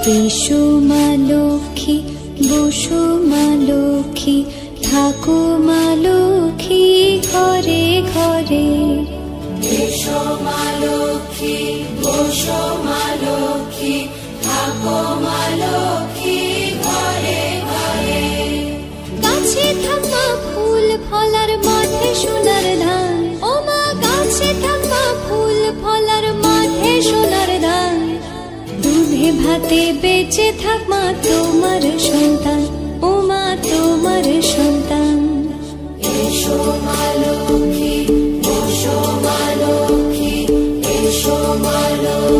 এসো মা লক্ষ্মী, বসো মা লক্ষ্মী, থাকো মা লক্ষ্মী ঘরে ঘরে। এসো মা লক্ষ্মী, বসো মা লক্ষ্মী, থাকো মা লক্ষ্মী ঘরে ঘরে। গাছে থাকা ফুল ফলার মাঠে সোনার ধান, ও মা গাছে থাকা ফুল ফলার মাঠে সোনার ধান। দুধে ভাতে বেঁচে থাক মা তোমার সন্তান, ও মা তোমার সন্তান। এসো মা লক্ষ্মী, বসো মা লক্ষ্মী, এসো মা লক্ষ্মী।